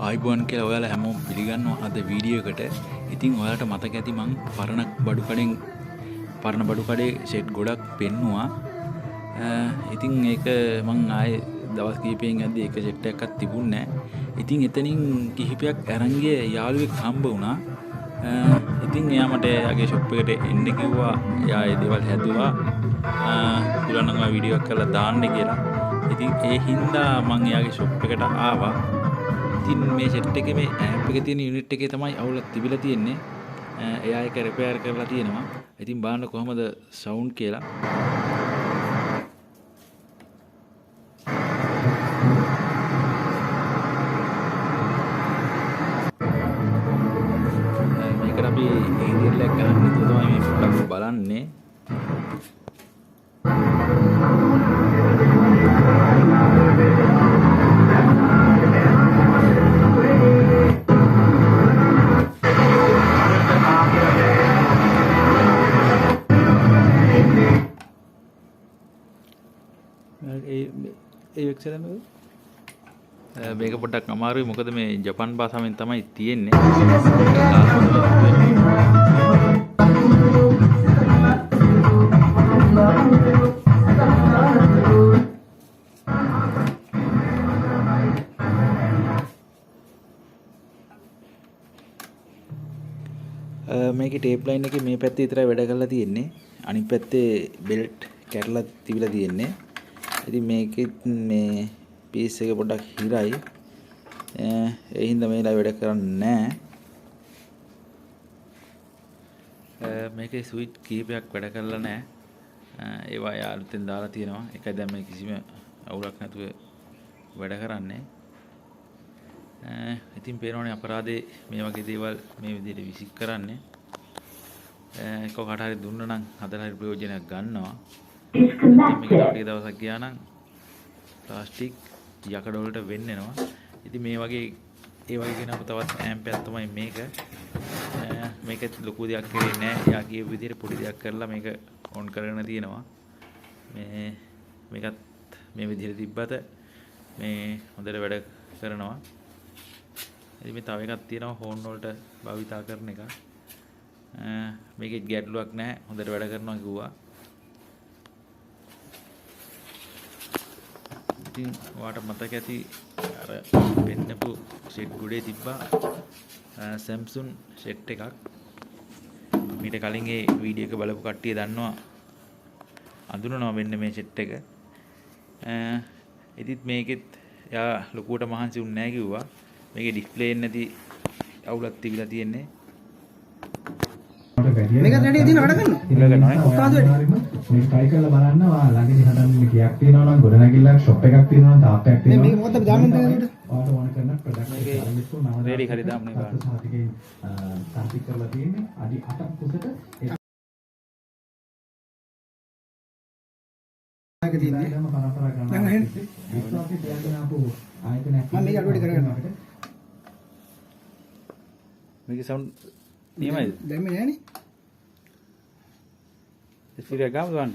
ආයිබෝන් කියලා ඔයාලා හැමෝම පිළිගන්නවා අද වීඩියෝ එකට. ඉතින් ඔයාලට මතක ඇති මං පරණ බඩු කඩේ සෙට් ගොඩක් පෙන්නුවා. ඉතින් ඒක මං ආයේ දවස් කිහිපයෙන් යද්දි එක සෙට් එකක්වත් තිබුණේ නැහැ. ඉතින් එතනින් කිහිපයක් අරන් ගිය යාළුවෙක් හම්බ වුණා. ඉතින් එයා මට එයාගේ ෂොප් එකට එන්න කිව්වා. එයා ඒ දේවල් හැදුවා. පුළුවන් නම් ඔයා වීඩියෝ එකක් කරලා දාන්න කියලා. ඉතින් ඒ හින්දා මං එයාගේ ෂොප් එකට ආවා. ඉතින් මේ සෙට් එකේ මේ ඇම්ප් එකේ තියෙන යුනිට් එකේ තමයි අවුලක් තිබිලා තියෙන්නේ. එයා ඒක රිපෙයාර් කරලා තියෙනවා. ඉතින් බලන්න කොහමද සවුන්ඩ් කියලා. මේකට අපි ඒරියල් එක ගන්න විදිහ තමයි මේ පොඩ්ඩක් බලන්නේ. මේක පොඩ්ඩක් අමාරුයි මොකද මේ ජපන් භාෂාවෙන් තමයි තියෙන්නේ. මේකේ ටේප් ලයින් එකේ මේ පැත්තේ විතරයි වැඩ කරලා තියෙන්නේ. අනිත් පැත්තේ බෙල්ට් කැඩලා තිබිලා තියෙන්නේ. ඉතින් මේකෙත් මේ පීස් එක පොඩ්ඩක් හිරයි. ඒ හින්දා මේලා වැඩ කරන්නේ නැහැ. මේකේ ස්විච් කීපයක් වැඩ කරලා නැහැ. ඒවා යාළුවෙන් දාලා තියෙනවා. ඒකයි දැන් මේ කිසිම අවුලක් නැතුව වැඩ කරන්නේ. ඉතින් පේනවනේ අපරාධේ මේ වගේ දේවල් මේ විදිහට විසික් කරන්නේ. එක කාට හරි දුන්න නම් හදලා හරි ප්‍රයෝජනයක් ගන්නවා. මේක ටික දවසක් ගියා නම් ප්ලාස්ටික් යකඩ වලට වෙන්නෙනවා. ඉතින් මේ වගේ ඒ වගේ කෙනාට තවත් ඇම්ප් එකක් තමයි මේක. මේක ලොකු දෙයක් කරේ නැහැ. යා කියපු විදිහට පොඩි දෙයක් කරලා මේක ඔන් කරගෙන තියෙනවා. මේකත් මේ විදිහට තිබ්බත මේ හොඳට වැඩ කරනවා. ඉතින් මේ තව එකක් තියෙනවා හෝන් වලට භාවිතා කරන එක. මේකෙත් ගැටලුවක් නැහැ. හොඳට වැඩ කරනවා කිව්වා. ඉතින් ඔයාලට මතක ඇති අර පෙන්නපු සෙට් ගොඩේ තිබ්බා Samsung සෙට් එකක්. මීට කලින් ඒ වීඩියෝ එක බලපු කට්ටිය දන්නවා අඳුනනවා මෙන්න මේ සෙට් එක. ඉතින් මේකෙත් යා ලොකුවට මහන්සි වුණ නැහැ කිව්වා. මේකේ ඩිස්ප්ලේ නැති අවුලක් තිබිලා තියෙන්නේ. මේක රෙඩි දින වැඩ කරනවා. ඔක්කාද වැඩි. මේක try කරලා බලන්න ඔයා ළඟදී හදන්න කීයක් තියෙනවා නම් ගොඩනැගිල්ලක් shop එකක් තියෙනවා නම් තාප්පයක් තියෙනවා. මේක මොකටද දාන්න දෙන්නේ? ඔයාලට ඕන කරන product මේක රෙඩි හරි දාන්නේ බලන්න. සාතිකේ සාතික කරලා තියෙන්නේ අඩි 8ක් කුසට ඒක තියෙන්නේ. දැන් අහෙන් විශ්වාසය තියන්න ආපු ආයතනයක්. මම මේක අඩුවට කරගන්නවා. මේකේ සවුන්ඩ් නියමයිද? දැන් මේ නෑනේ. ස්පීකර් ගාම ගන්න.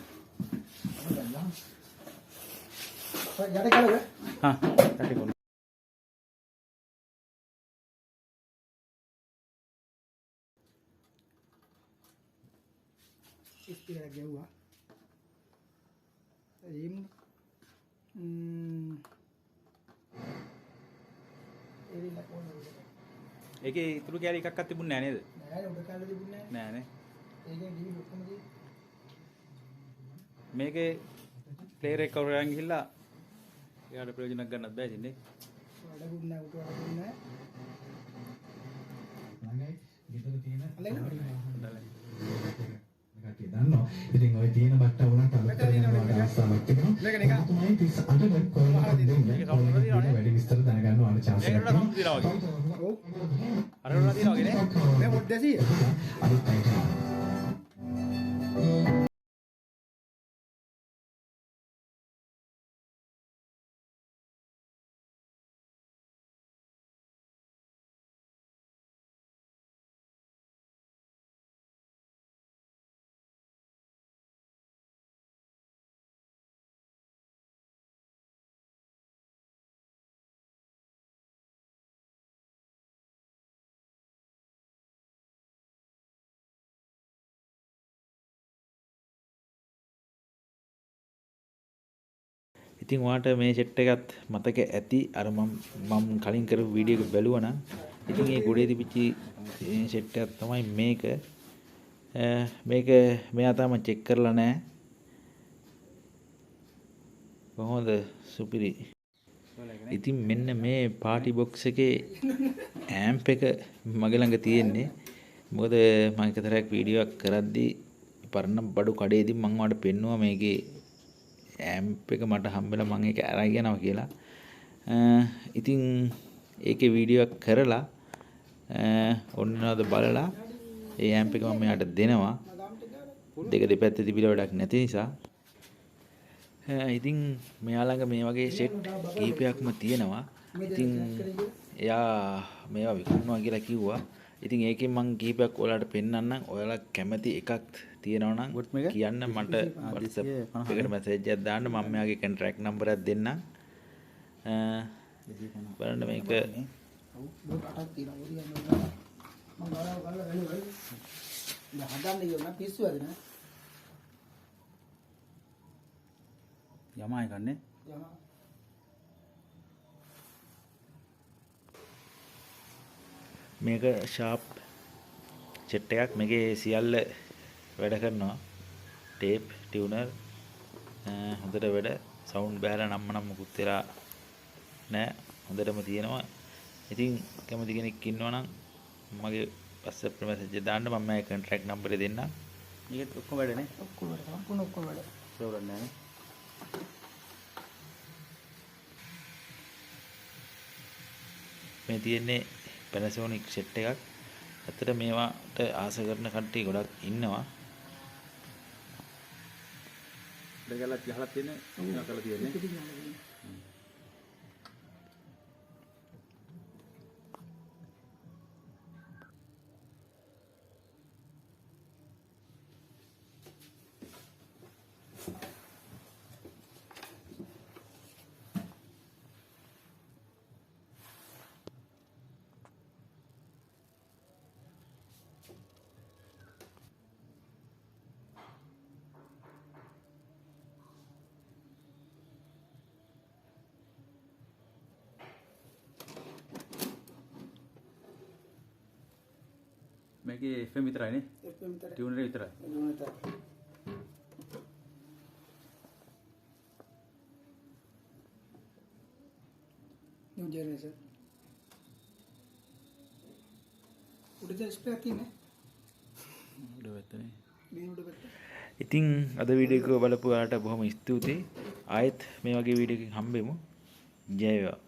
යට කරලා. හා යට කරලා. ස්පීකර් ගැව්වා. ඒකේ ඉතුරු කැලි එකක්වත් තිබුණේ නැහැ නේද? නෑ උඩ කාලේ තිබුණේ නෑ. නෑ නේ. ඒකෙන් ඩීවි ඔක්කොම තියෙන්නේ. මේකේ ප්ලේයර් එක කරගෙන ගිහිල්ලා එයාට ප්‍රයෝජනක් ගන්නත් බෑ ඉතින් නේ. වැඩකුත් නෑ උඩ වැඩකුත් නෑ. ළඟයි ගෙදර තියෙන කට්ටිය දන්නවා. ඉතින් ඔය තියෙන බට්ට වුණත් අලුත් කරනවා අවස්ථාවක් තිබුණා. මේක නිකන් තමයි 38 කොහොමද දෙන්නේ? වැඩි විස්තර දැනගන්න ඕන chance එකක් තියෙනවා. ඔව්. අර වල තියෙනවා වගේ නේ. මේ පොඩ් 200. අලුත් අයිටම්. ඉතින් ඔයාට මේ සෙට් එකත් මතක ඇති අර මම කලින් කරපු වීඩියෝ එක බැලුවා නම් ඉතින් මේ ගොඩේ තිබිච්ච සෙට් එකක් තමයි මේක. මේක මෙයා තාම චෙක් කරලා නැහැ. කොහොමද සුපිරි. ඉතින් මෙන්න මේ පාටි බොක්ස් එකේ ඇම්ප් එක මගේ ළඟ තියෙන්නේ. මොකද මම එකතරක් වීඩියෝ එකක් කරද්දී පරණ බඩු කඩේදී මම ඔයාලට පෙන්නුවා මේකේ ඇම්ප් එක මට හම්බෙලා මම ඒක අරන් යනවා කියලා. ඉතින් ඒකේ වීඩියෝ එකක් කරලා ඔන්නවද බලලා ඒ ඇම්ප් එක මම එයාට දෙනවා. දෙක දෙපැත්තේ තිබිලා වැඩක් නැති නිසා. ඉතින් මෙයා ළඟ මේ වගේ සෙට් කීපයක්ම තියෙනවා. ඉතින් එයා මේවා විකුණනවා කියලා කිව්වා. ඉතින් ඒකෙන් මම කීපයක් ඔයාලට පෙන්නන්නම්. ඔයාලා කැමති එකක් තියෙනවා නම් කියන්න මට WhatsApp එකට මැසේජ් එකක් දාන්න. මම මෙයාගේ කන්ට්‍රැක්ට් නම්බර් එකක් දෙන්නම්. බලන්න මේක යමා එකන්නේ මේක ෂාප් සෙට් එකක්. මේකේ සියල්ල වැඩ කරනවා. ටේප් ටියුනර් හොඳට වැඩ. සවුන්ඩ් බෑලා නම් මුකුත් වෙලා නෑ. හොඳටම තියෙනවා. ඉතින් කැමති කෙනෙක් ඉන්නවා නම් මගේ WhatsApp එකේ මැසේජ් එක දාන්න. මම මේ කන්ට්‍රැක්ට් නම්බර් එක දෙන්නම්. මේකත් ඔක්කොම වැඩනේ. ඔක්කොම වැඩ. ප්‍රෝබ්ලම් නෑනේ. මේ තියෙන්නේ Panasonic සෙට් එකක්. ඇත්තට මේවට ආස කරන කට්ටිය ගොඩක් ඉන්නවා. දෙකලක් ගහලා තියෙන්නේ. ඔන්න කරලා තියෙන්නේ. මේකේ FM විතරයිනේ. FM විතරයි. ටියුනර් විතරයි. ටියුනර් විතරයි. new generation. උඩ ඩිස්ප්ලේ එකක් තියෙන්නේ. උඩ පැත්තනේ. මේ උඩ පැත්ත. ඉතින් අද වීඩියෝ එක බලපු ඔයාලට බොහොම ස්තුතියි. ආයෙත් මේ වගේ වීඩියෝ එකකින් හම්බෙමු. ජය වේවා.